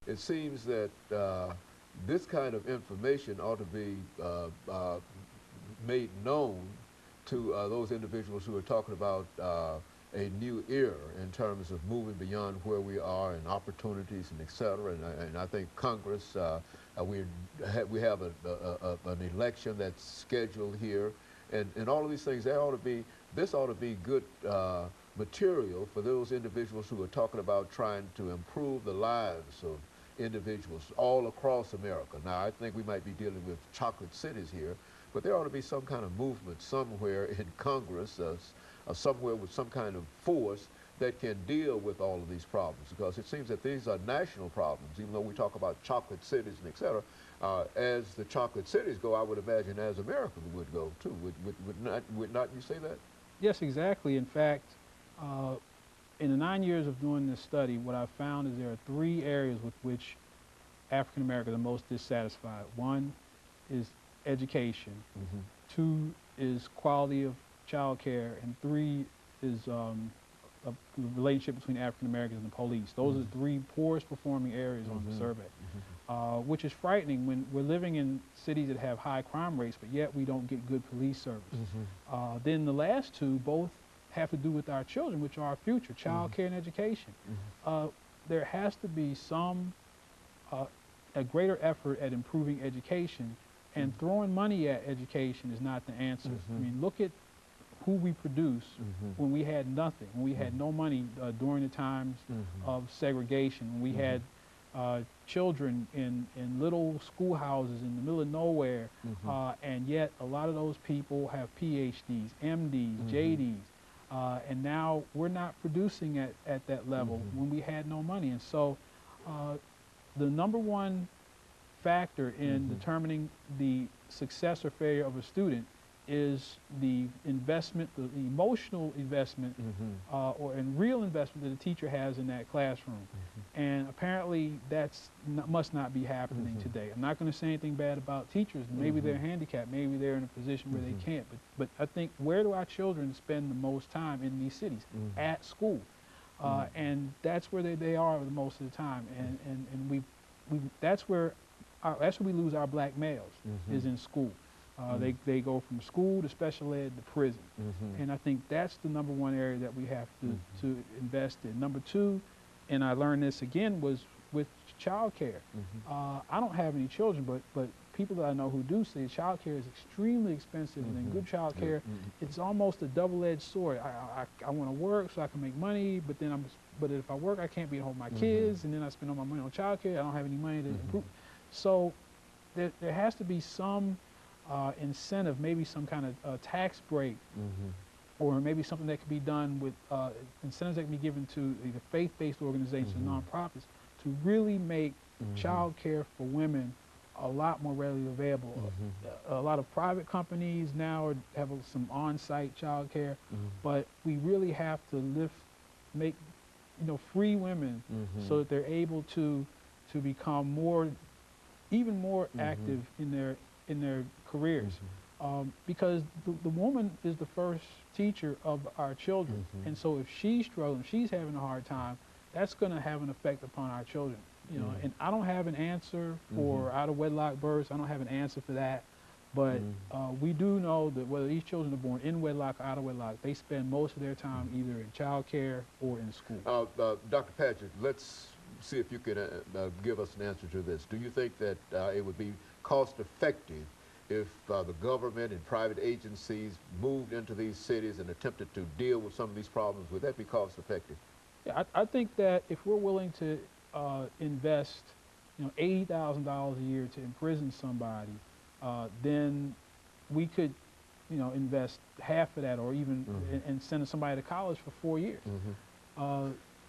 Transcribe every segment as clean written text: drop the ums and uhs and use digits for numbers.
It seems that this kind of information ought to be made known to those individuals who are talking about a new era in terms of moving beyond where we are and opportunities and et cetera. And I think Congress, we have an election that's scheduled here. And all of these things, this ought to be good material for those individuals who are talking about trying to improve the lives of individuals all across America. Now, I think we might be dealing with chocolate cities here, but there ought to be some kind of movement somewhere in Congress, somewhere with some kind of force that can deal with all of these problems, because it seems that these are national problems, even though we talk about chocolate cities and et cetera. As the chocolate cities go, I would imagine as America would go too. Would not you say that? Yes, exactly. In fact, in the 9 years of doing this study, what I've found is there are 3 areas with which African Americans are most dissatisfied. One is education, 2 is quality of child care, and 3 is a relationship between African Americans and the police. Those are the 3 poorest performing areas on the survey, which is frightening when we're living in cities that have high crime rates, but yet we don't get good police service. Then the last 2 both have to do with our children, which are our future, child care and education. There has to be a greater effort at improving education, and throwing money at education is not the answer. I mean, look at who we produce when we had nothing, when we had no money during the times of segregation, when we had children in little schoolhouses in the middle of nowhere, and yet a lot of those people have PhDs, MDs, JDs, and now we're not producing at that level when we had no money. And so the #1 factor in determining the success or failure of a student is the investment, the emotional investment, and real investment that the teacher has in that classroom. And apparently must not be happening today. I'm not going to say anything bad about teachers. Maybe they're handicapped, maybe they're in a position where they can't. But I think, where do our children spend the most time in these cities? At school. And that's where they are the most of the time. And that's where we lose our black males, is in school. They go from school to special ed to prison. And I think that's the #1 area that we have to invest in. #2, and I learned this again, was with child care. I don't have any children, but people that I know who do say child care is extremely expensive, and good child care, it's almost a double-edged sword. I want to work so I can make money, but if I work, I can't be home with my kids, and then I spend all my money on child care. I don't have any money to improve. So there has to be some incentive, maybe some kind of tax break, or maybe something that could be done with incentives that can be given to either faith-based organizations or nonprofits to really make child care for women a lot more readily available. A lot of private companies now have some on-site child care, but we really have to make free women so that they're able to become even more active in their careers, because the woman is the first teacher of our children, and so if she's struggling, if she's having a hard time, that's going to have an effect upon our children. And I don't have an answer for out-of-wedlock births. I don't have an answer for that, but we do know that whether these children are born in wedlock or out of wedlock, they spend most of their time either in child care or in school. Dr. Padgett, let's see if you can give us an answer to this. Do you think that it would be cost-effective if the government and private agencies moved into these cities and attempted to deal with some of these problems? Would that be cost-effective? Yeah, I think that if we're willing to invest, $80,000 a year to imprison somebody, then we could, invest half of that, or even and send somebody to college for 4 years.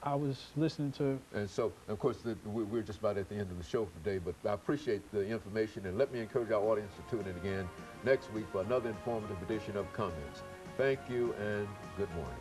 I was listening to... And so, of course, we're just about at the end of the show for today, but I appreciate the information, and let me encourage our audience to tune in again next week for another informative edition of Comments. Thank you, and good morning.